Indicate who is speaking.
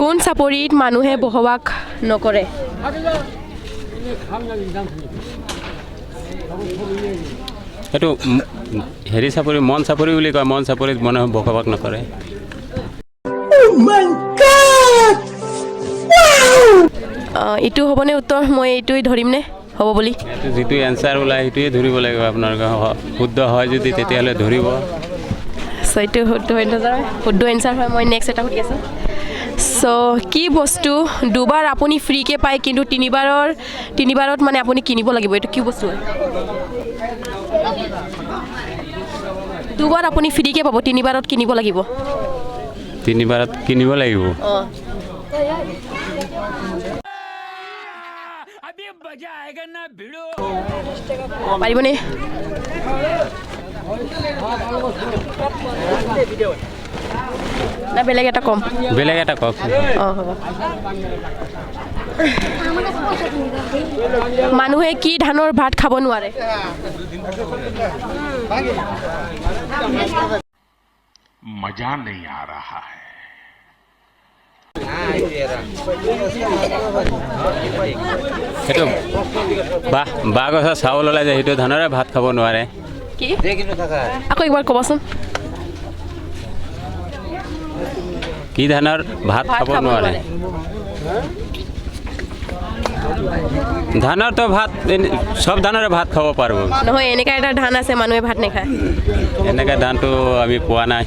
Speaker 1: কোন চাপৰিত মানুহে বসবাস নকৰে
Speaker 2: এইটো হেৰি চাপৰি মন চাপৰি বুলি কয় মন চাপৰিত মানুহে বসবাস নকৰে
Speaker 1: এইটো হ'বনে উত্তৰ মই এইটোৱে ধৰিম নে হ'ব বুলি
Speaker 2: এইটো যিটো এনচাৰ ওলায় সেইটোৱে ধৰিব লাগিব আপোনালোকে শুদ্ধ হয় যদি তেতিয়াহ'লে ধৰিব
Speaker 1: চ' এইটো শুদ্ধ এনচাৰ হয় মই নেক্সট এটা সুধি আছোঁ চ' কি বস্তু দুবাৰ আপুনি ফ্ৰীকৈ পায় কিন্তু তিনিবাৰত মানে আপুনি কিনিব লাগিব এইটো কি বস্তু হয় দুবাৰ আপুনি ফ্ৰীকৈ পাব তিনিবাৰত কিনিব লাগিব
Speaker 2: তিনিবাৰত কিনিব লাগিব
Speaker 1: অঁ পাৰিবনে না বেলেগ এটা কম
Speaker 2: বেলেগ এটা কওক
Speaker 1: অঁ হ'ব মানুহে কি ধানৰ ভাত খাব নোৱাৰে
Speaker 3: मजा नहीं आ रहा है
Speaker 2: সেইটো বাঁহ গছৰ চাউল ওলাই যায় সেইটো ধানৰে ভাত খাব নোৱাৰে
Speaker 1: কি আকৌ একবাৰ ক'বচোন
Speaker 2: কি ধানৰ ভাত খাব নোৱাৰে ধানৰতো ভাত চব ধানৰে ভাত খাব পাৰিব
Speaker 1: নহয় এনেকুৱা এটা ধান আছে মানুহে ভাত নাখায়
Speaker 2: এনেকৈ ধানটো আমি পোৱা নাই